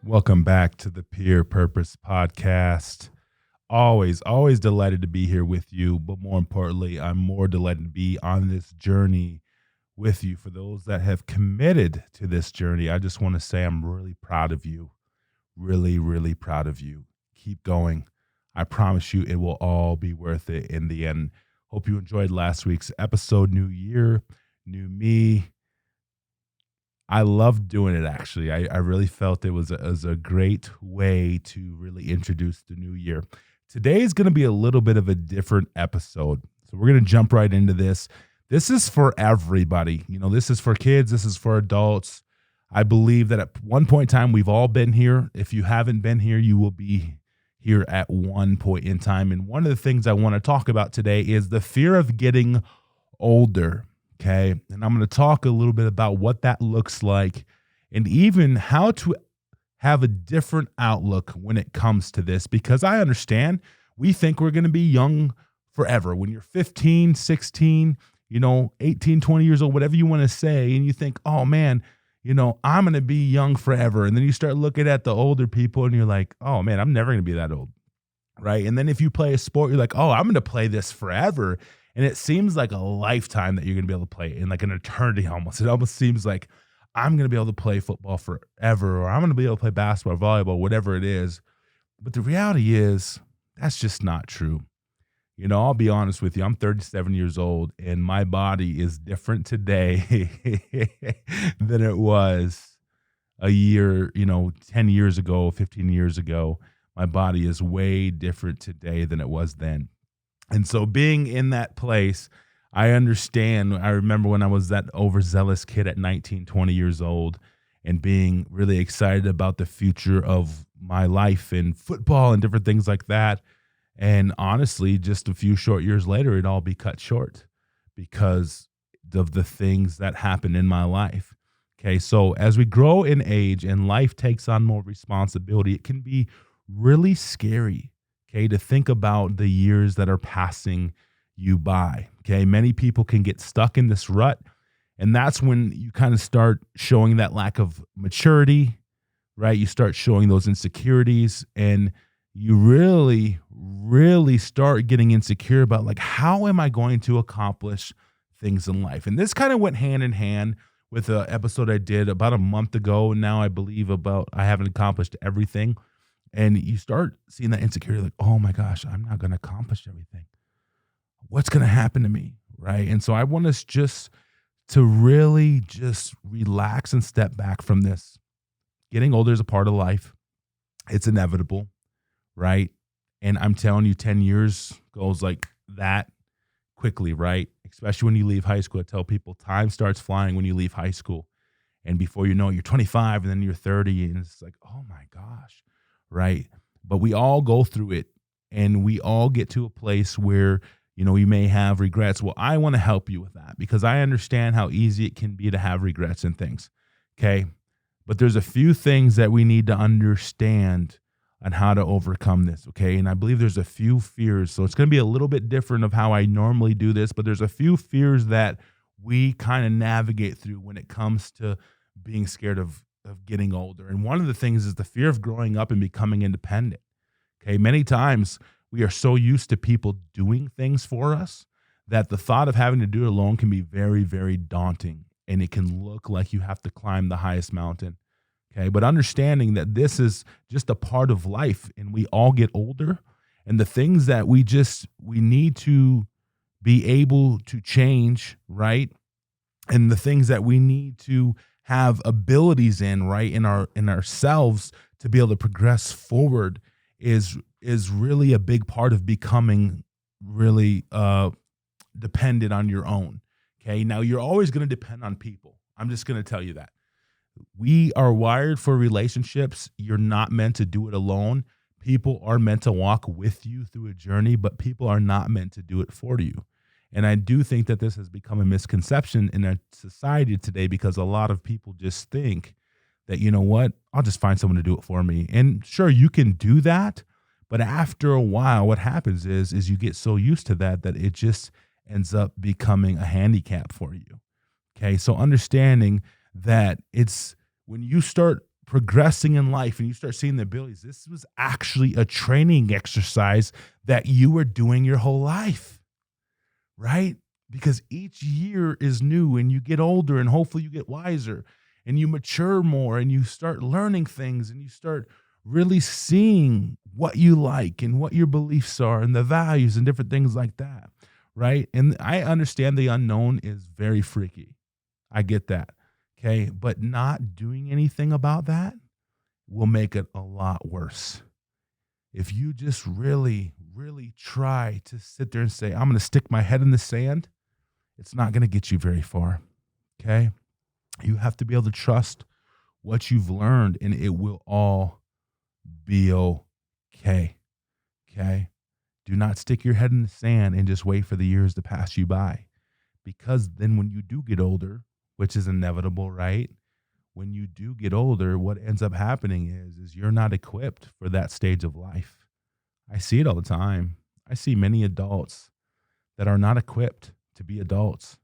Welcome back to the Peer Purpose Podcast. Always delighted to be here with you, but more importantly, I'm more delighted to be on this journey with you. For those that have committed to this journey, I just want to say I'm really proud of you. Really proud of you. Keep going. I promise you it will all be worth it in the end. Hope you enjoyed last week's episode. New year, new me. I loved doing it, actually. I really felt it was a great way to really introduce the new year. Today is going to be a little bit of a different episode. So we're going to jump right into this. This is for everybody. This is for kids. This is for adults. I believe that at one point in time, we've all been here. If you haven't been here, you will be here at one point in time. And one of the things I want to talk about today is the fear of getting older. Okay. And I'm going to talk a little bit about what that looks like and even how to have a different outlook when it comes to this, because I understand we think we're going to be young forever. When you're 15, 16, 18, 20 years old, whatever you want to say, and you think, oh man, I'm going to be young forever. And then you start looking at the older people and you're like, oh man, I'm never going to be that old. Right. And then if you play a sport, you're like, oh, I'm going to play this forever. And it seems like a lifetime that you're going to be able to play in, like an eternity almost. It almost seems like I'm going to be able to play football forever, or I'm going to be able to play basketball, volleyball, whatever it is. But the reality is that's just not true. I'll be honest with you. I'm 37 years old and my body is different today than it was a year, 10 years ago, 15 years ago. My body is way different today than it was then. And so being in that place, I understand. I remember when I was that overzealous kid at 19, 20 years old and being really excited about the future of my life and football and different things like that. And honestly, just a few short years later, it'd all be cut short because of the things that happened in my life. Okay, so as we grow in age and life takes on more responsibility, it can be really scary. Okay, to think about the years that are passing you by. Okay, many people can get stuck in this rut, and that's when you kind of start showing that lack of maturity, right? You start showing those insecurities, and you really start getting insecure about, like, how am I going to accomplish things in life? And this kind of went hand in hand with an episode I did about a month ago. Now I believe about I haven't accomplished everything. And you start seeing that insecurity, like, oh my gosh, I'm not going to accomplish everything. What's going to happen to me, right? And so I want us just to really just relax and step back from this. Getting older is a part of life. It's inevitable, right? And I'm telling you, 10 years goes like that quickly, right? Especially when you leave high school. I tell people time starts flying when you leave high school. And before you know it, you're 25 and then you're 30. And it's like, oh my gosh. Right. But we all go through it and we all get to a place where, we may have regrets. Well, I want to help you with that because I understand how easy it can be to have regrets and things. Okay. But there's a few things that we need to understand on how to overcome this. Okay. And I believe there's a few fears. So it's going to be a little bit different of how I normally do this, but there's a few fears that we kind of navigate through when it comes to being scared of getting older. And one of the things is the fear of growing up and becoming independent. Okay. Many times we are so used to people doing things for us that the thought of having to do it alone can be very, very daunting. And it can look like you have to climb the highest mountain. Okay. But understanding that this is just a part of life and we all get older, and the things that we need to be able to change, right? And the things that we need to have abilities in, right, in ourselves to be able to progress forward is really a big part of becoming really dependent on your own. Okay. Now you're always going to depend on people. I'm just going to tell you that. We are wired for relationships. You're not meant to do it alone. People are meant to walk with you through a journey, but people are not meant to do it for you. And I do think that this has become a misconception in our society today because a lot of people just think that, you know what, I'll just find someone to do it for me. And sure, you can do that. But after a while, what happens is you get so used to that it just ends up becoming a handicap for you. Okay. So understanding that it's when you start progressing in life and you start seeing the abilities, this was actually a training exercise that you were doing your whole life, right? Because each year is new and you get older and hopefully you get wiser and you mature more and you start learning things and you start really seeing what you like and what your beliefs are and the values and different things like that, right? And I understand the unknown is very freaky. I get that. Okay. But not doing anything about that will make it a lot worse. If you just really, really try to sit there and say, I'm going to stick my head in the sand, it's not going to get you very far. Okay. You have to be able to trust what you've learned and it will all be okay. Okay. Do not stick your head in the sand and just wait for the years to pass you by. Because then when you do get older, which is inevitable, right? When you do get older, what ends up happening is you're not equipped for that stage of life. I see it all the time. I see many adults that are not equipped to be adults.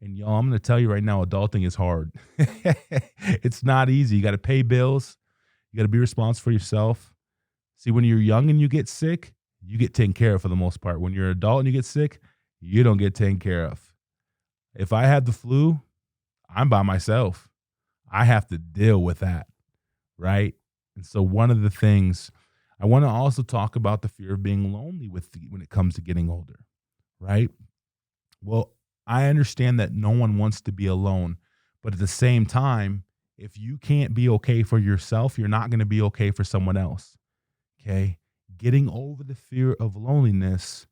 And y'all, I'm going to tell you right now, adulting is hard. It's not easy. You got to pay bills. You got to be responsible for yourself. See, when you're young and you get sick, you get taken care of for the most part. When you're an adult and you get sick, you don't get taken care of. If I had the flu, I'm by myself. I have to deal with that, right? And so one of the things I want to also talk about the fear of being lonely when it comes to getting older, right? Well, I understand that no one wants to be alone, but at the same time, if you can't be okay for yourself, you're not going to be okay for someone else, okay? Getting over the fear of loneliness,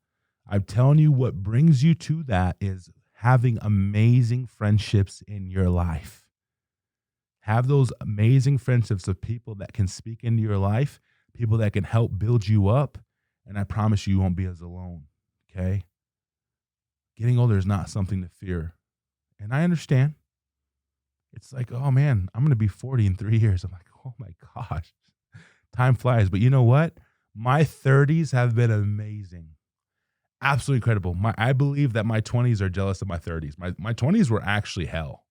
I'm telling you what brings you to that is having amazing friendships in your life. Have those amazing friendships of people that can speak into your life, people that can help build you up, and I promise you won't be as alone, okay? Getting older is not something to fear. And I understand. It's like, oh man, I'm going to be 40 in 3 years. I'm like, oh my gosh, time flies. But you know what? My 30s have been amazing. Absolutely incredible. I believe that my 20s are jealous of my 30s. My 20s were actually hell.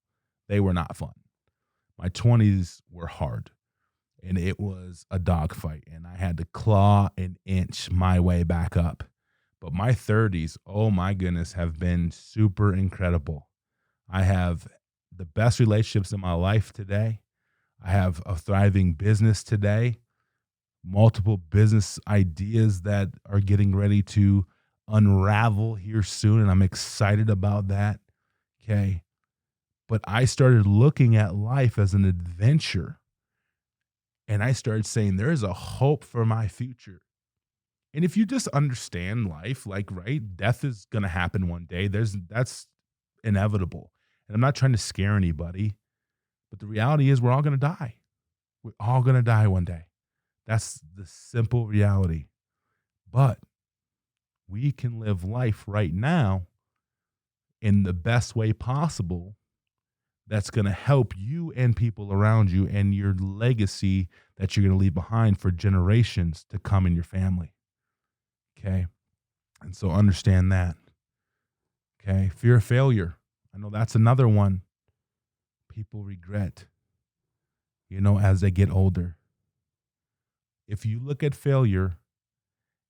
They were not fun. My 20s were hard, and it was a dogfight, and I had to claw and inch my way back up. But my 30s, oh my goodness, have been super incredible. I have the best relationships in my life today. I have a thriving business today, multiple business ideas that are getting ready to unravel here soon, and I'm excited about that. Okay. But I started looking at life as an adventure. And I started saying, there is a hope for my future. And if you just understand life, like, right, death is going to happen one day. That's inevitable. And I'm not trying to scare anybody, but the reality is we're all going to die. We're all going to die one day. That's the simple reality. But we can live life right now in the best way possible that's going to help you and people around you and your legacy that you're going to leave behind for generations to come in your family. Okay. And so understand that. Okay. Fear of failure. I know that's another one people regret, as they get older. If you look at failure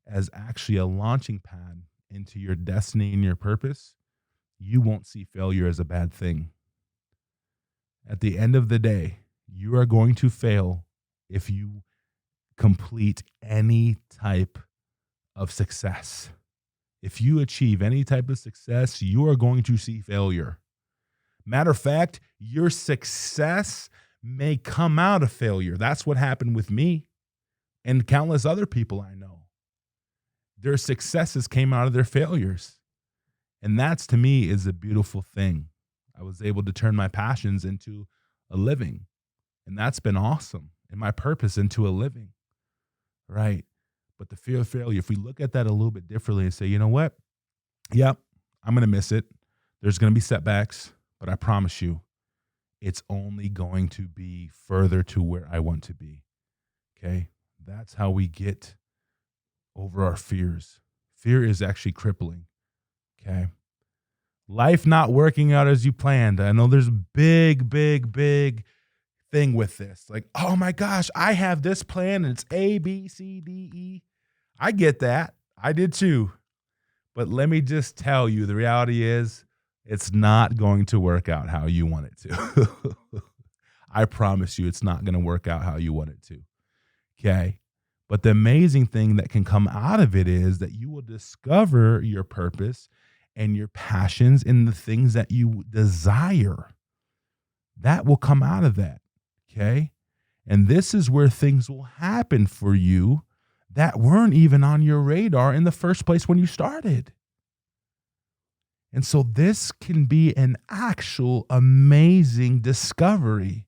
as actually a launching pad into your destiny and your purpose, you won't see failure as a bad thing. At the end of the day, you are going to fail if you complete any type of success. If you achieve any type of success, you are going to see failure. Matter of fact, your success may come out of failure. That's what happened with me and countless other people I know. Their successes came out of their failures. And that's, to me, is a beautiful thing. I was able to turn my passions into a living. And that's been awesome. And my purpose into a living. Right? But the fear of failure, if we look at that a little bit differently and say, you know what? Yep, I'm going to miss it. There's going to be setbacks. But I promise you, it's only going to be further to where I want to be. Okay? That's how we get over our fears. Fear is actually crippling. Okay? Life not working out as you planned. I know there's big thing with this. Like, oh my gosh, I have this plan and it's A, B, C, D, E. I get that. I did too. But let me just tell you, the reality is it's not going to work out how you want it to. I promise you it's not going to work out how you want it to. Okay. But the amazing thing that can come out of it is that you will discover your purpose and your passions in the things that you desire. That will come out of that. Okay. And this is where things will happen for you that weren't even on your radar in the first place when you started. And so this can be an actual amazing discovery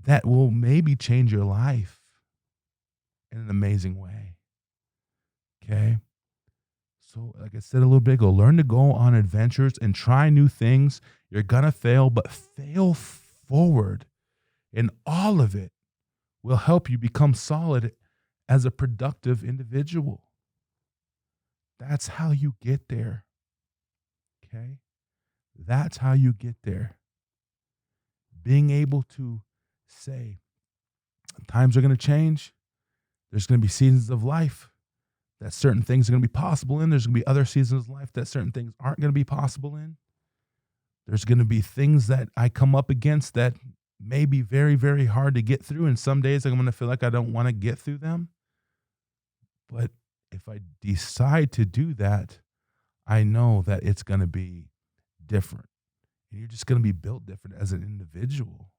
that will maybe change your life in an amazing way. Okay. So like I said a little bit ago, learn to go on adventures and try new things. You're going to fail, but fail forward. And all of it will help you become solid as a productive individual. That's how you get there. Okay? That's how you get there. Being able to say, times are going to change. There's going to be seasons of life that certain things are going to be possible in. There's going to be other seasons of life that certain things aren't going to be possible in. There's going to be things that I come up against that may be very, very hard to get through. And some days I'm going to feel like I don't want to get through them. But if I decide to do that, I know that it's going to be different. And you're just going to be built different as an individual.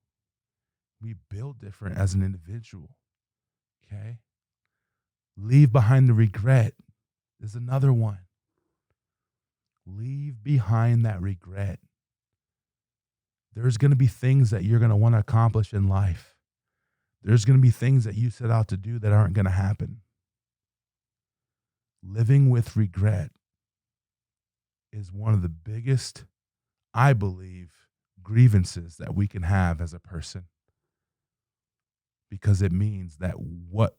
We build different as an individual. Okay? Leave behind the regret is another one. Leave behind that regret. There's going to be things that you're going to want to accomplish in life. There's going to be things that you set out to do that aren't going to happen. Living with regret is one of the biggest, I believe, grievances that we can have as a person, because it means that what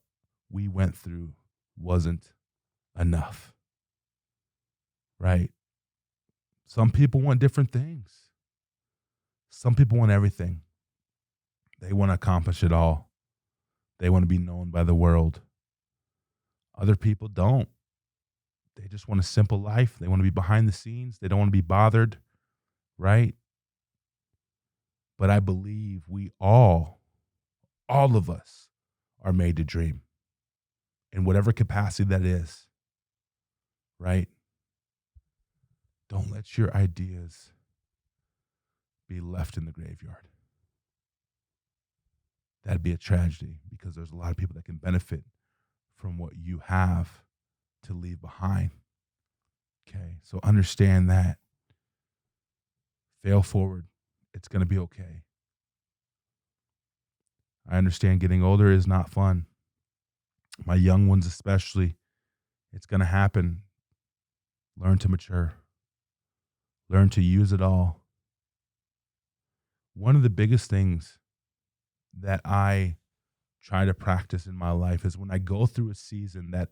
we went through wasn't enough, right? Some people want different things. Some people want everything. They want to accomplish it all. They want to be known by the world. Other people don't. They just want a simple life. They want to be behind the scenes. They don't want to be bothered, right? But I believe we all of us are made to dream in whatever capacity that is, right? Don't let your ideas be left in the graveyard. That'd be a tragedy, because there's a lot of people that can benefit from what you have to leave behind. Okay, so understand that. Fail forward. It's going to be okay. I understand getting older is not fun. My young ones especially. It's going to happen. Learn to mature. Learn to use it all. One of the biggest things that I try to practice in my life is when I go through a season that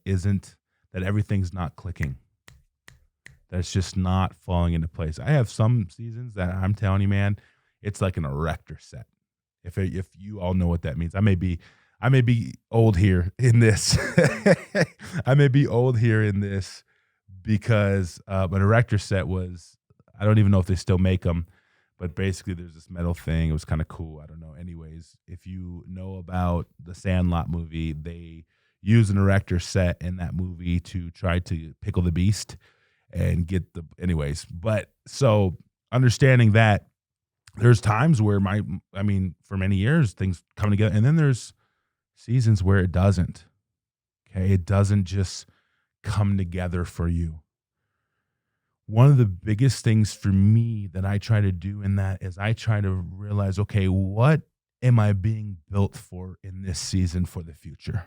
everything's not clicking, that's just not falling into place. I have some seasons that I'm telling you, man, it's like an erector set. If you all know what that means, I may be old here in this. I may be old here in this because an erector set was, I don't even know if they still make them, but basically there's this metal thing. It was kind of cool. I don't know. Anyways, if you know about the Sandlot movie, they use an erector set in that movie to try to pickle the beast and get the, anyways. But so understanding that there's times where for many years things come together, and then there's seasons where it doesn't. Okay. It doesn't just come together for you. One of the biggest things for me that I try to do in that is I try to realize, okay, what am I being built for in this season for the future?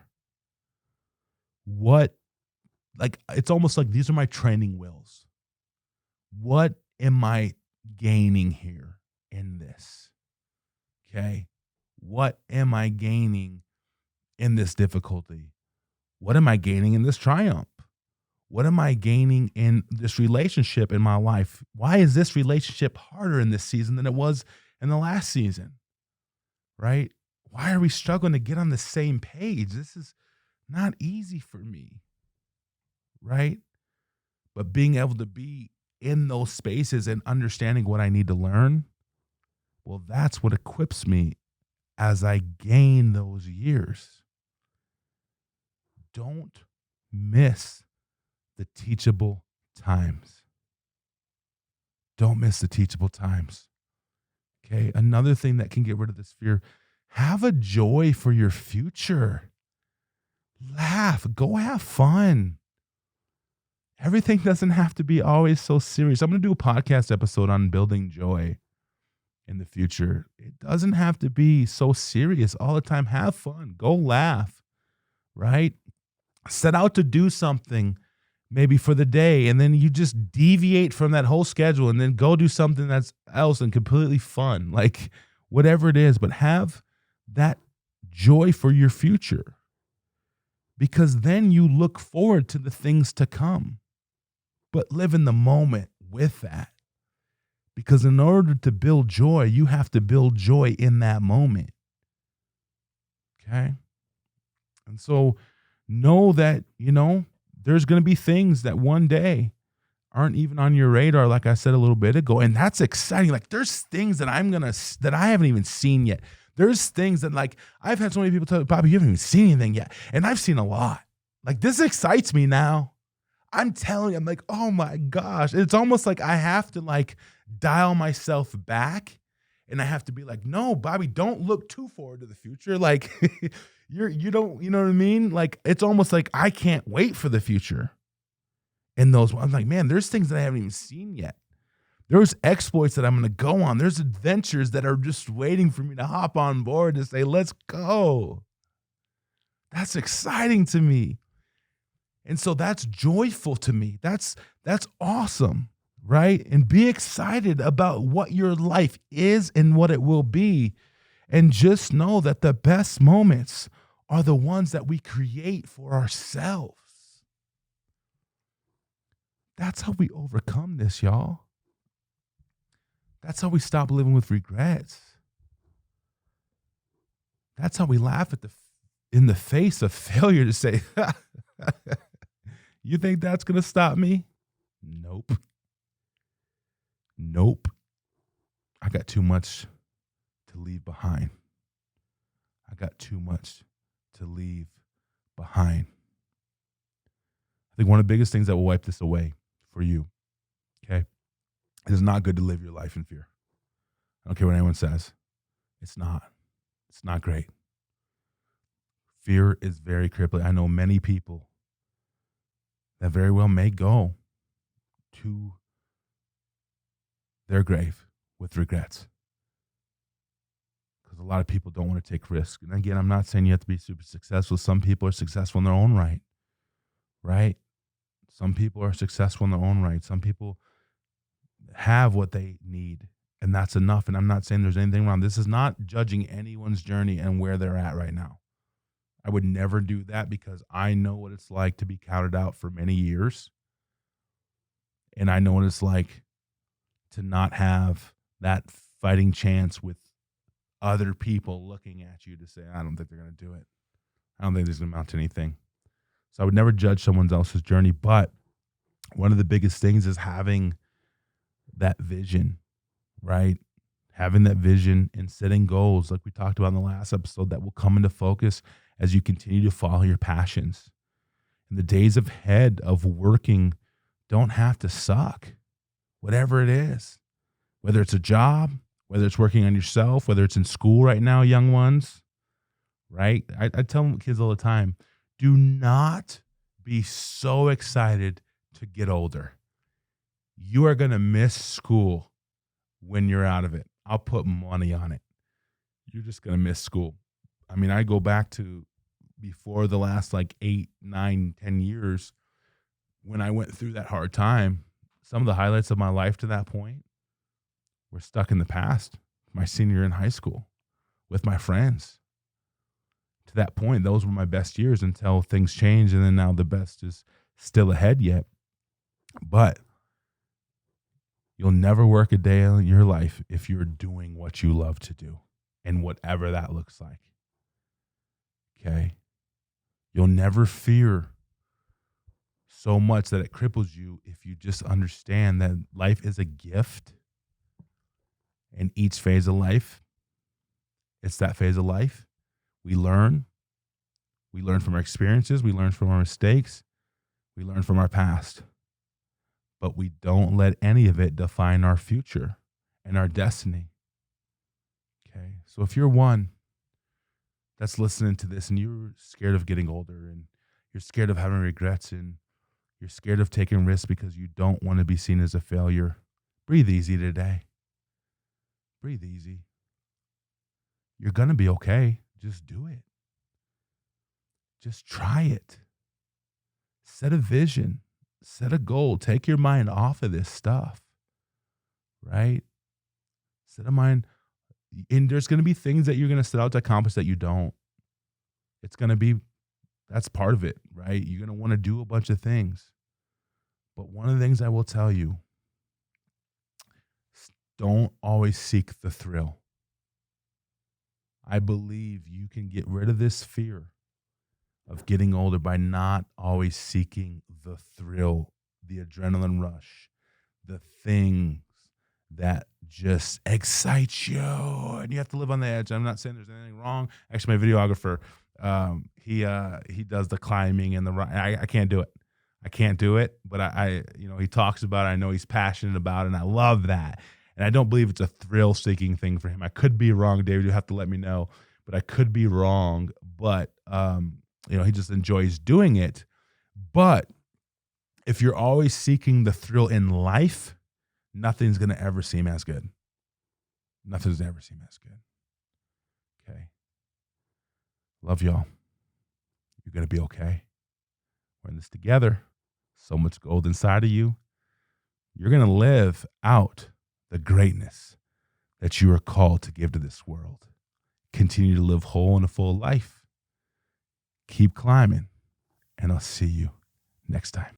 It's almost like these are my training wheels. What am I gaining here in this? Okay. What am I gaining in this difficulty? What am I gaining in this triumph? What am I gaining in this relationship in my life? Why is this relationship harder in this season than it was in the last season? right? Why are we struggling to get on the same page? This is not easy for me, right? But being able to be in those spaces and understanding what I need to learn, well, that's what equips me as I gain those years. Don't miss the teachable times. Don't miss the teachable times. Okay. Another thing that can get rid of this fear, have a joy for your future. Laugh, go have fun. Everything doesn't have to be always so serious. I'm going to do a podcast episode on building joy in the future. It doesn't have to be so serious all the time. Have fun, go laugh, right? Set out to do something maybe for the day, and then you just deviate from that whole schedule and then go do something that's else and completely fun, like whatever it is, but have that joy for your future, because then you look forward to the things to come, but live in the moment with that, because in order to build joy, you have to build joy in that moment. Okay. And so know that, there's going to be things that one day aren't even on your radar, like I said a little bit ago. And that's exciting. Like there's things that that I haven't even seen yet. There's things that, like, I've had so many people tell me, Bobby, you haven't even seen anything yet. And I've seen a lot. Like, this excites me now. I'm telling you, I'm like, oh my gosh. It's almost like I have to like dial myself back, and I have to be like, no, Bobby, don't look too forward to the future. Like you don't, you know what I mean? Like, it's almost like I can't wait for the future. And I'm like, man, there's things that I haven't even seen yet. There's exploits that I'm going to go on. There's adventures that are just waiting for me to hop on board and say, let's go. That's exciting to me. And so that's joyful to me. That's awesome, right? And be excited about what your life is and what it will be. And just know that the best moments are the ones that we create for ourselves. That's how we overcome this, y'all. That's how we stop living with regrets. That's how we laugh in the face of failure to say, you think that's going to stop me? Nope. I got too much to leave behind. I think one of the biggest things that will wipe this away for you, okay, it is not good to live your life in fear. I don't care what anyone says. It's not. It's not great. Fear is very crippling. I know many people that very well may go to their grave with regrets, because a lot of people don't want to take risks. And again, I'm not saying you have to be super successful. Some people are successful in their own right? Some people are successful in their own right. Some people have what they need, and that's enough. And I'm not saying there's anything wrong. This is not judging anyone's journey and where they're at right now. I would never do that, because I know what it's like to be counted out for many years. And I know what it's like to not have that fighting chance with other people looking at you to say, I don't think they're going to do it. I don't think this is going to amount to anything. So I would never judge someone else's journey. But one of the biggest things is having that vision, right? Having that vision and setting goals, like we talked about in the last episode, that will come into focus as you continue to follow your passions. And the days ahead of working don't have to suck, whatever it is, whether it's a job, whether it's working on yourself, whether it's in school right now, young ones, right? I tell kids all the time, do not be so excited to get older. You are going to miss school when you're out of it. I'll put money on it. You're just going to miss school. I mean, I go back to before the last 8, 9, 10 years when I went through that hard time. Some of the highlights of my life to that point were stuck in the past. My senior year in high school with my friends. To that point, those were my best years until things changed, and then now the best is still ahead yet. But you'll never work a day in your life if you're doing what you love to do. and whatever that looks like. Okay? You'll never fear so much that it cripples you if you just understand that life is a gift, and each phase of life, it's that phase of life. We learn from our experiences, we learn from our mistakes, we learn from our past, but we don't let any of it define our future and our destiny. Okay. So if you're one that's listening to this and you're scared of getting older and you're scared of having regrets and you're scared of taking risks because you don't want to be seen as a failure, breathe easy today. Breathe easy. You're going to be okay. Just do it. Just try it. Set a vision. Set a goal. Take your mind off of this stuff, right? Set a mind. And there's going to be things that you're going to set out to accomplish that you don't. It's going to be, that's part of it, right? You're going to want to do a bunch of things. But one of the things I will tell you, don't always seek the thrill. I believe you can get rid of this fear of getting older by not always seeking the thrill, the adrenaline rush, the things that just excite you, and you have to live on the edge. I'm not saying there's anything wrong. Actually, my videographer, he does the climbing and the I can't do it. I can't do it, but I he talks about it. I know he's passionate about it, and I love that. And I don't believe it's a thrill-seeking thing for him. I could be wrong, David. You have to let me know, but I could be wrong. But he just enjoys doing it. But if you're always seeking the thrill in life, nothing's going to ever seem as good. Nothing's ever seem as good. Okay. Love y'all. You're going to be okay. We're in this together. So much gold inside of you. You're going to live out the greatness that you are called to give to this world. Continue to live whole and a full life. Keep climbing. And I'll see you next time.